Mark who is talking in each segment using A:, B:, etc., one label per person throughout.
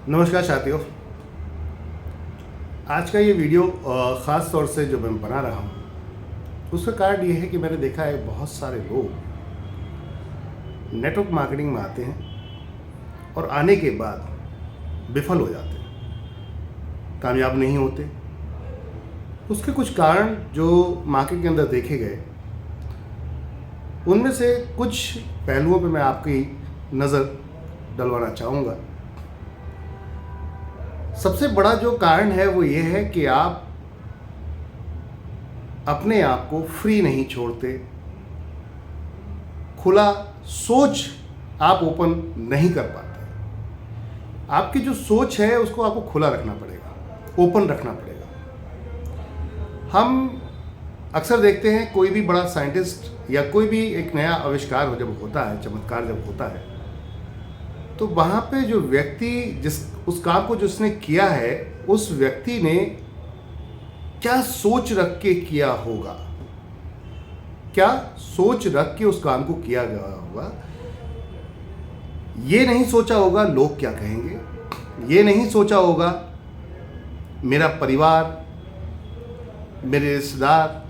A: नमस्कार साथियों। आज का ये वीडियो ख़ास तौर से जो मैं बना रहा हूँ उसका कारण ये है कि मैंने देखा है बहुत सारे लोग नेटवर्क मार्केटिंग में आते हैं और आने के बाद विफल हो जाते हैं, कामयाब नहीं होते। उसके कुछ कारण जो मार्केट के अंदर देखे गए, उनमें से कुछ पहलुओं पे मैं आपकी नज़र डलवाना चाहूँगा। सबसे बड़ा जो कारण है वो ये है कि आप अपने आप को फ्री नहीं छोड़ते, खुला सोच आप ओपन नहीं कर पाते। आपकी जो सोच है उसको आपको खुला रखना पड़ेगा, ओपन रखना पड़ेगा। हम अक्सर देखते हैं कोई भी बड़ा साइंटिस्ट या कोई भी एक नया आविष्कार जब होता है, चमत्कार जब होता है, तो वहाँ पे जो व्यक्ति उस काम को जिसने किया है, उस व्यक्ति ने क्या सोच रख के किया होगा, क्या सोच रख के उस काम को किया गया होगा। ये नहीं सोचा होगा लोग क्या कहेंगे, ये नहीं सोचा होगा मेरा परिवार, मेरे रिश्तेदार,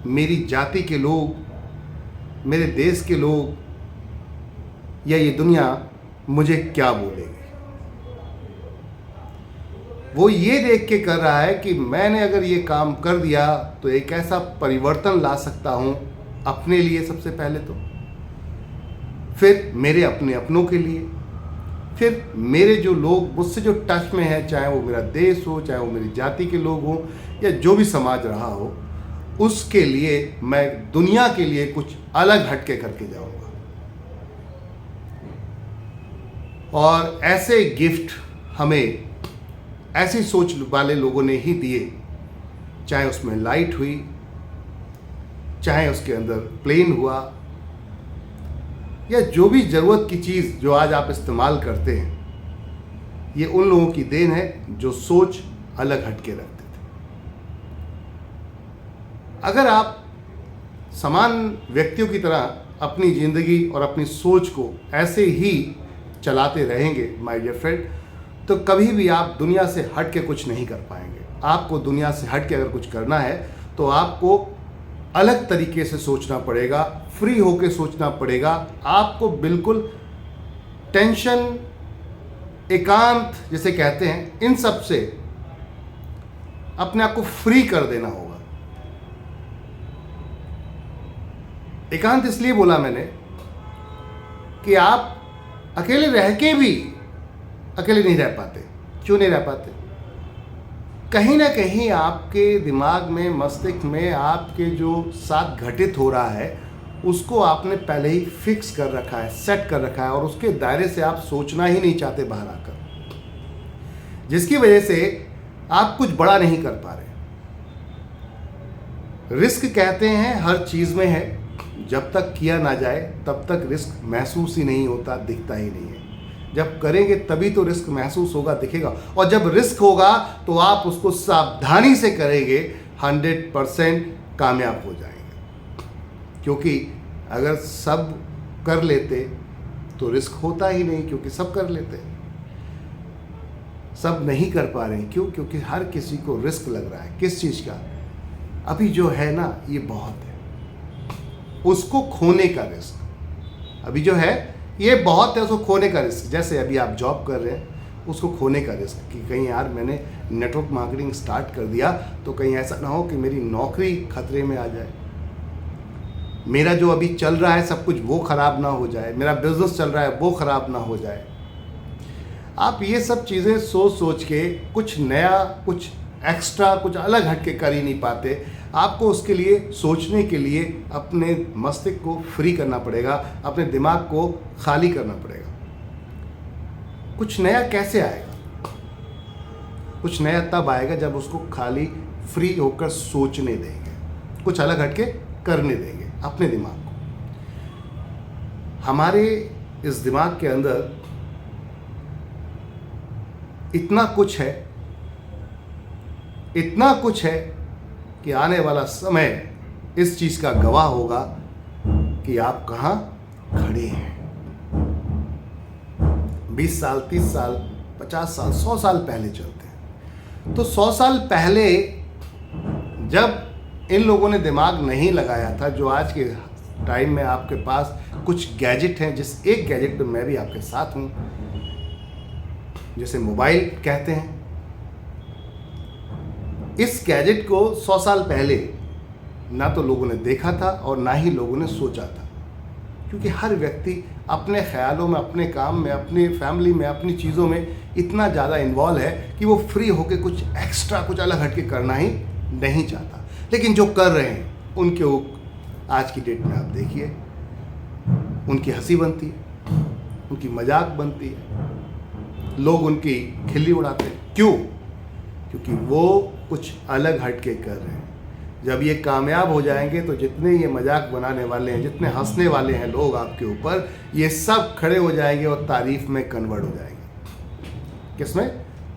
A: मेरी जाति के लोग, मेरे देश के लोग या ये दुनिया मुझे क्या बोलेगी। वो ये देख के कर रहा है कि मैंने अगर ये काम कर दिया तो एक ऐसा परिवर्तन ला सकता हूँ अपने लिए, सबसे पहले तो, फिर मेरे अपने अपनों के लिए, फिर मेरे जो लोग मुझसे जो टच में है, चाहे वो मेरा देश हो, चाहे वो मेरी जाति के लोग हों या जो भी समाज रहा हो, उसके लिए मैं दुनिया के लिए कुछ अलग हटके करके जाऊँगा। और ऐसे गिफ्ट हमें ऐसी सोच वाले लोगों ने ही दिए, चाहे उसमें लाइट हुई, चाहे उसके अंदर प्लेन हुआ, या जो भी ज़रूरत की चीज़ जो आज आप इस्तेमाल करते हैं, ये उन लोगों की देन है जो सोच अलग हटके रखते थे। अगर आप समान व्यक्तियों की तरह अपनी ज़िंदगी और अपनी सोच को ऐसे ही चलाते रहेंगे माय डियर फ्रेंड, तो कभी भी आप दुनिया से हट के कुछ नहीं कर पाएंगे। आपको दुनिया से हट के अगर कुछ करना है तो आपको अलग तरीके से सोचना पड़ेगा, फ्री होके सोचना पड़ेगा। आपको बिल्कुल टेंशन, एकांत जिसे कहते हैं, इन सब से अपने आप को फ्री कर देना होगा। एकांत इसलिए बोला मैंने कि आप अकेले रह के भी अकेले नहीं रह पाते। क्यों नहीं रह पाते? कहीं ना कहीं आपके दिमाग में, मस्तिष्क में आपके जो साथ घटित हो रहा है उसको आपने पहले ही फिक्स कर रखा है, सेट कर रखा है, और उसके दायरे से आप सोचना ही नहीं चाहते बाहर आकर, जिसकी वजह से आप कुछ बड़ा नहीं कर पा रहे। रिस्क कहते हैं हर चीज़ में है, जब तक किया ना जाए तब तक रिस्क महसूस ही नहीं होता, दिखता ही नहीं है। जब करेंगे तभी तो रिस्क महसूस होगा, दिखेगा, और जब रिस्क होगा तो आप उसको सावधानी से करेंगे, 100% कामयाब हो जाएंगे। क्योंकि अगर सब कर लेते तो रिस्क होता ही नहीं, क्योंकि सब कर लेते। सब नहीं कर पा रहे हैं, क्यों? क्योंकि हर किसी को रिस्क लग रहा है। किस चीज़ का? अभी जो है ना, ये बहुत है, उसको खोने का रिस्क। अभी जो है ये बहुत है, उसको खोने का रिस्क। जैसे अभी आप जॉब कर रहे हैं, उसको खोने का रिस्क कि कहीं यार मैंने नेटवर्क मार्केटिंग स्टार्ट कर दिया तो कहीं ऐसा ना हो कि मेरी नौकरी खतरे में आ जाए, मेरा जो अभी चल रहा है सब कुछ वो ख़राब ना हो जाए, मेरा बिजनेस चल रहा है वो ख़राब ना हो जाए। आप ये सब चीज़ें सोच सोच के कुछ नया, कुछ एक्स्ट्रा, कुछ अलग हट के कर ही नहीं पाते। आपको उसके लिए, सोचने के लिए अपने मस्तिष्क को फ्री करना पड़ेगा, अपने दिमाग को खाली करना पड़ेगा। कुछ नया कैसे आएगा? कुछ नया तब आएगा जब उसको खाली, फ्री होकर सोचने देंगे, कुछ अलग हट के करने देंगे अपने दिमाग को। हमारे इस दिमाग के अंदर इतना कुछ है, इतना कुछ है कि आने वाला समय इस चीज़ का गवाह होगा कि आप कहाँ खड़े हैं। 20 साल, 30 साल 50 साल 100 साल पहले चलते हैं। तो 100 साल पहले जब इन लोगों ने दिमाग नहीं लगाया था, जो आज के टाइम में आपके पास कुछ गैजेट हैं, जिस एक गैजेट पे मैं भी आपके साथ हूँ, जिसे मोबाइल कहते हैं। इस गैजेट को 100 साल पहले ना तो लोगों ने देखा था और ना ही लोगों ने सोचा था, क्योंकि हर व्यक्ति अपने ख्यालों में, अपने काम में, अपनी फैमिली में, अपनी चीज़ों में इतना ज़्यादा इन्वॉल्व है कि वो फ्री होकर कुछ एक्स्ट्रा, कुछ अलग हटके करना ही नहीं चाहता। लेकिन जो कर रहे हैं उनके आज की डेट में आप देखिए, उनकी हंसी बनती है, उनकी मजाक बनती है, लोग उनकी खिल्ली उड़ाते हैं। क्यों? क्योंकि वो कुछ अलग हटके कर रहे हैं। जब ये कामयाब हो जाएंगे तो जितने ये मजाक बनाने वाले हैं, जितने हंसने वाले हैं लोग आपके ऊपर, ये सब खड़े हो जाएंगे और तारीफ में कन्वर्ट हो जाएंगे। किसमें?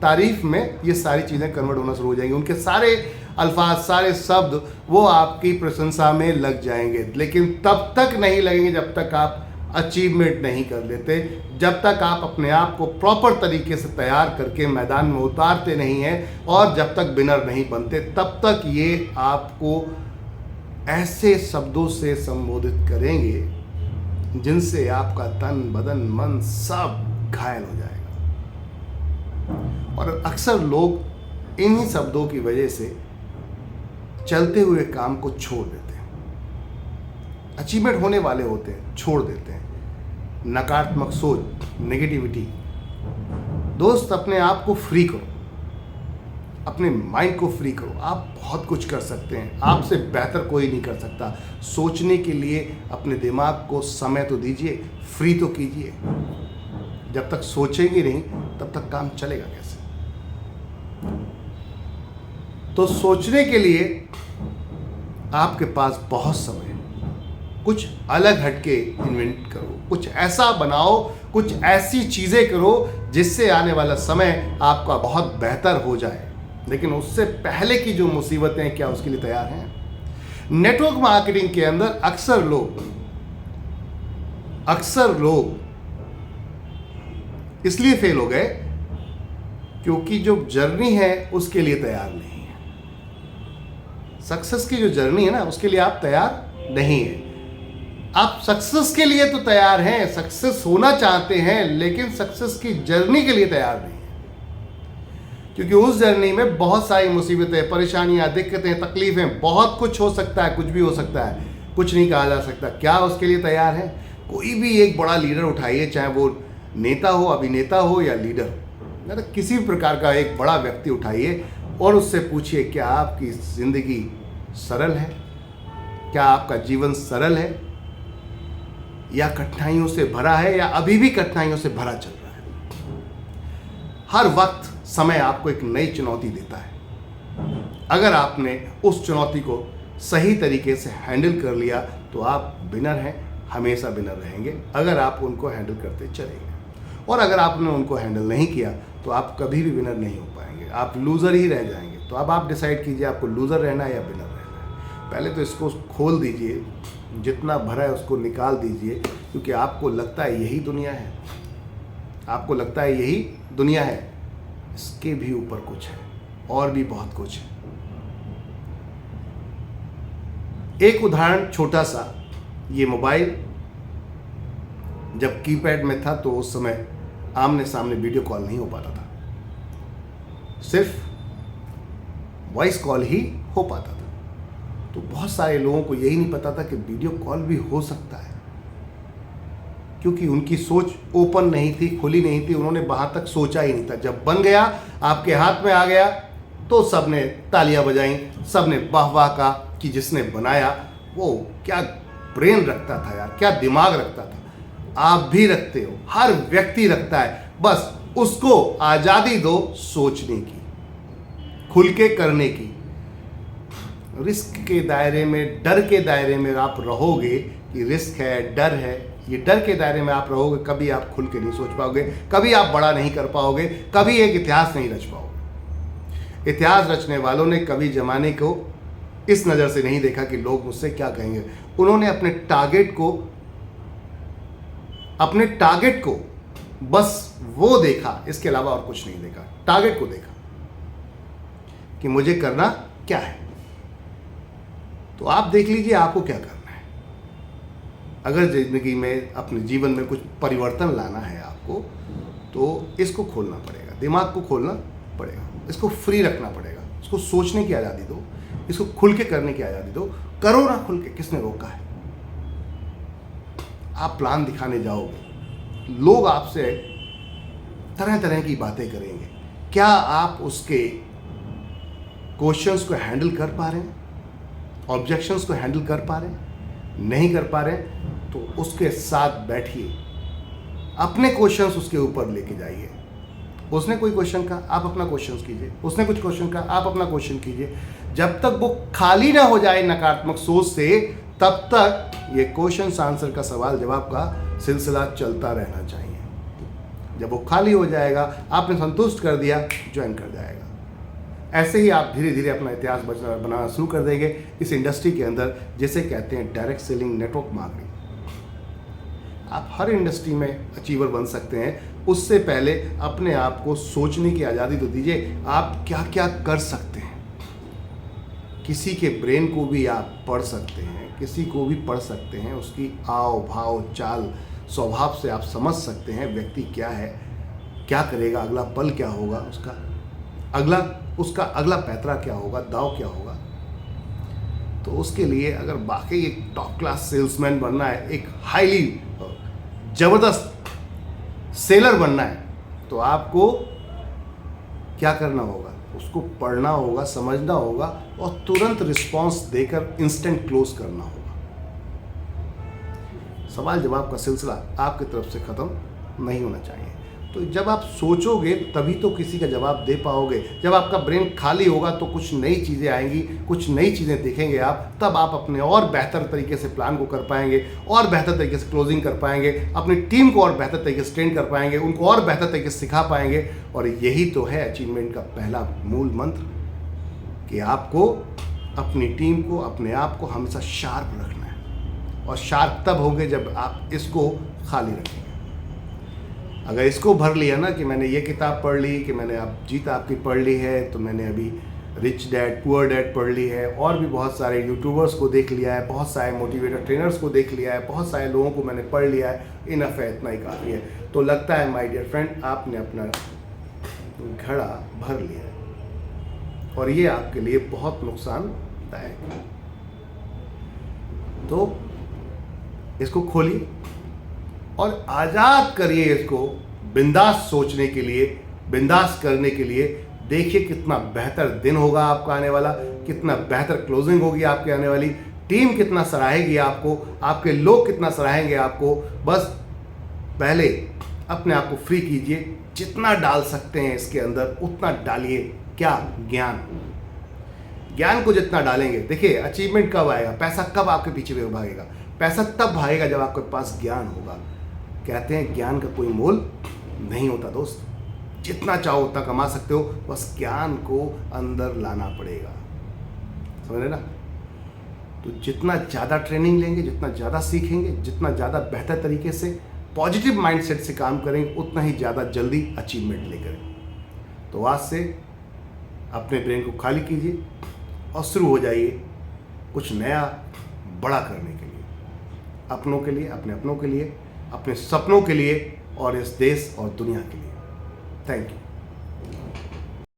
A: तारीफ में ये सारी चीज़ें कन्वर्ट होना शुरू हो जाएंगी। उनके सारे अल्फाज, सारे शब्द वो आपकी प्रशंसा में लग जाएंगे। लेकिन तब तक नहीं लगेंगे जब तक आप अचीवमेंट नहीं कर लेते, जब तक आप अपने आप को प्रॉपर तरीके से तैयार करके मैदान में उतारते नहीं हैं, और जब तक विनर नहीं बनते, तब तक ये आपको ऐसे शब्दों से संबोधित करेंगे जिनसे आपका तन, बदन, मन सब घायल हो जाएगा। और अक्सर लोग इन्हीं शब्दों की वजह से चलते हुए काम को छोड़ देते हैं। अचीवमेंट होने वाले होते हैं, छोड़ देते हैं। नकारात्मक सोच, नेगेटिविटी। दोस्त, अपने आप को फ्री करो, अपने माइंड को फ्री करो। आप बहुत कुछ कर सकते हैं, आपसे बेहतर कोई नहीं कर सकता। सोचने के लिए अपने दिमाग को समय तो दीजिए, फ्री तो कीजिए। जब तक सोचेंगे नहीं तब तक काम चलेगा कैसे? तो सोचने के लिए आपके पास बहुत समय है। कुछ अलग हटके इन्वेंट करो, कुछ ऐसा बनाओ, कुछ ऐसी चीज़ें करो जिससे आने वाला समय आपका बहुत बेहतर हो जाए। लेकिन उससे पहले की जो मुसीबतें हैं, क्या उसके लिए तैयार हैं? नेटवर्क मार्केटिंग के अंदर अक्सर लोग इसलिए फेल हो गए क्योंकि जो जर्नी है उसके लिए तैयार नहीं है। सक्सेस की जो जर्नी है ना, उसके लिए आप तैयार नहीं हैं। आप सक्सेस के लिए तो तैयार हैं, सक्सेस होना चाहते हैं, लेकिन सक्सेस की जर्नी के लिए तैयार नहीं है। क्योंकि उस जर्नी में बहुत सारी मुसीबतें, परेशानियां, दिक्कतें, तकलीफें, बहुत कुछ हो सकता है, कुछ भी हो सकता है, कुछ नहीं कहा जा सकता। क्या उसके लिए तैयार है? कोई भी एक बड़ा लीडर उठाइए, चाहे वो नेता हो, अभिनेता हो या लीडर, मतलब किसी भी प्रकार का एक बड़ा व्यक्ति उठाइए और उससे पूछिए, क्या आपकी जिंदगी सरल है? क्या आपका जीवन सरल है, या कठिनाइयों से भरा है, या अभी भी कठिनाइयों से भरा चल रहा है? हर वक्त समय आपको एक नई चुनौती देता है। अगर आपने उस चुनौती को सही तरीके से हैंडल कर लिया तो आप विनर हैं, हमेशा विनर रहेंगे, अगर आप उनको हैंडल करते चलेंगे। और अगर आपने उनको हैंडल नहीं किया तो आप कभी भी विनर नहीं हो पाएंगे, आप लूज़र ही रह जाएंगे। तो अब आप डिसाइड कीजिए, आपको लूज़र रहना है या विनर रहना है। पहले तो इसको खोल दीजिए, जितना भरा है उसको निकाल दीजिए, क्योंकि आपको लगता है यही दुनिया है, आपको लगता है यही दुनिया है। इसके भी ऊपर कुछ है, और भी बहुत कुछ है। एक उदाहरण छोटा सा, ये मोबाइल जब कीपैड में था तो उस समय आमने सामने वीडियो कॉल नहीं हो पाता था, सिर्फ वॉइस कॉल ही हो पाता था। तो बहुत सारे लोगों को यही नहीं पता था कि वीडियो कॉल भी हो सकता है, क्योंकि उनकी सोच ओपन नहीं थी, खुली नहीं थी, उन्होंने वहाँ तक सोचा ही नहीं था। जब बन गया, आपके हाथ में आ गया, तो सबने तालियां बजाई, सबने वाह वाह कहा कि जिसने बनाया वो क्या ब्रेन रखता था यार, क्या दिमाग रखता था। आप भी रखते हो, हर व्यक्ति रखता है, बस उसको आज़ादी दो सोचने की, खुल के करने की। रिस्क के दायरे में, डर के दायरे में आप रहोगे कि रिस्क है, डर है, ये डर के दायरे में आप रहोगे, कभी आप खुल के नहीं सोच पाओगे, कभी आप बड़ा नहीं कर पाओगे, कभी एक इतिहास नहीं रच पाओगे। इतिहास रचने वालों ने कभी जमाने को इस नज़र से नहीं देखा कि लोग मुझसे क्या कहेंगे। उन्होंने अपने टारगेट को बस वो देखा, इसके अलावा और कुछ नहीं देखा। टारगेट को देखा कि मुझे करना क्या है। तो आप देख लीजिए आपको क्या करना है। अगर जिंदगी में, अपने जीवन में कुछ परिवर्तन लाना है आपको, तो इसको खोलना पड़ेगा, दिमाग को खोलना पड़ेगा, इसको फ्री रखना पड़ेगा, इसको सोचने की आज़ादी दो, इसको खुल के करने की आज़ादी दो। करो ना खुल के, किसने रोका है? आप प्लान दिखाने जाओगे, लोग आपसे तरह तरह की बातें करेंगे। क्या आप उसके क्वेश्चंस को हैंडल कर पा रहे हैं? ऑब्जेक्शंस को हैंडल कर पा रहे हैं? नहीं कर पा रहे हैं तो उसके साथ बैठिए, अपने क्वेश्चंस उसके ऊपर लेके जाइए। उसने कोई क्वेश्चन कहा, आप अपना क्वेश्चन कीजिए। उसने कुछ क्वेश्चन कहा, आप अपना क्वेश्चन कीजिए। जब तक वो खाली ना हो जाए नकारात्मक सोच से, तब तक ये क्वेश्चन आंसर का सवाल जवाब का सिलसिला चलता रहना चाहिए। जब वो खाली हो जाएगा, आपने संतुष्ट कर दिया, ज्वाइन कर जाएगा। ऐसे ही आप धीरे धीरे अपना इतिहास बनाना शुरू कर देंगे इस इंडस्ट्री के अंदर, जिसे कहते हैं डायरेक्ट सेलिंग, नेटवर्क मार्केटिंग। आप हर इंडस्ट्री में अचीवर बन सकते हैं। उससे पहले अपने आप को सोचने की आज़ादी तो दीजिए, आप क्या क्या कर सकते हैं। किसी के ब्रेन को भी आप पढ़ सकते हैं, किसी को भी पढ़ सकते हैं, उसकी आव भाव चाल स्वभाव से आप समझ सकते हैं व्यक्ति क्या है, क्या करेगा, अगला पल क्या होगा, उसका अगला पैतरा क्या होगा, दाव क्या होगा। तो उसके लिए अगर वाकई एक टॉप क्लास सेल्समैन बनना है, एक हाईली जबरदस्त सेलर बनना है, तो आपको क्या करना होगा? उसको पढ़ना होगा, समझना होगा और तुरंत रिस्पांस देकर इंस्टेंट क्लोज करना होगा। सवाल जवाब का सिलसिला आपकी तरफ से ख़त्म नहीं होना चाहिए। तो जब आप सोचोगे तभी तो किसी का जवाब दे पाओगे। जब आपका ब्रेन खाली होगा तो कुछ नई चीज़ें आएंगी, कुछ नई चीज़ें देखेंगे आप, तब आप अपने और बेहतर तरीके से प्लान को कर पाएंगे, और बेहतर तरीके से क्लोजिंग कर पाएंगे, अपनी टीम को और बेहतर तरीके से ट्रेन कर पाएंगे, उनको और बेहतर तरीके से सिखा पाएंगे। और यही तो है अचीवमेंट का पहला मूल मंत्र, कि आपको अपनी टीम को, अपने आप को हमेशा शार्प रखना है। और शार्प तब होंगे जब आप इसको खाली रखेंगे। अगर इसको भर लिया ना कि मैंने ये किताब पढ़ ली, कि मैंने अब जीत आपकी पढ़ ली है, तो मैंने अभी रिच डैड पुअर डैड पढ़ ली है, और भी बहुत सारे यूट्यूबर्स को देख लिया है, बहुत सारे मोटिवेटर ट्रेनर्स को देख लिया है, बहुत सारे लोगों को मैंने पढ़ लिया है, इनफ है, इतना ही काफ़ी है, तो लगता है माय डियर फ्रेंड आपने अपना घड़ा भर लिया है, और ये आपके लिए बहुत नुकसानदायक है। तो इसको खोलिए और आज़ाद करिए इसको, बिंदास सोचने के लिए, बिंदास करने के लिए। देखिए कितना बेहतर दिन होगा आपका आने वाला, कितना बेहतर क्लोजिंग होगी आपके आने वाली, टीम कितना सराहेगी आपको, आपके लोग कितना सराहेंगे आपको। बस पहले अपने आप को फ्री कीजिए, जितना डाल सकते हैं इसके अंदर उतना डालिए। क्या? ज्ञान। ज्ञान को जितना डालेंगे, देखिए अचीवमेंट कब आएगा, पैसा कब आपके पीछे भागेगा? पैसा तब भागेगा जब आपके पास ज्ञान होगा। कहते हैं ज्ञान का कोई मोल नहीं होता दोस्त, जितना चाहो उतना कमा सकते हो, बस ज्ञान को अंदर लाना पड़ेगा, समझ रहे ना? तो जितना ज़्यादा ट्रेनिंग लेंगे, जितना ज़्यादा सीखेंगे, जितना ज़्यादा बेहतर तरीके से पॉजिटिव माइंडसेट से काम करेंगे, उतना ही ज़्यादा जल्दी अचीवमेंट लेकर। तो आज से अपने ब्रेन को खाली कीजिए और शुरू हो जाइए कुछ नया बड़ा करने के लिए, अपनों के लिए, अपने के लिए, अपने सपनों के लिए, और इस देश और दुनिया के लिए। Thank you.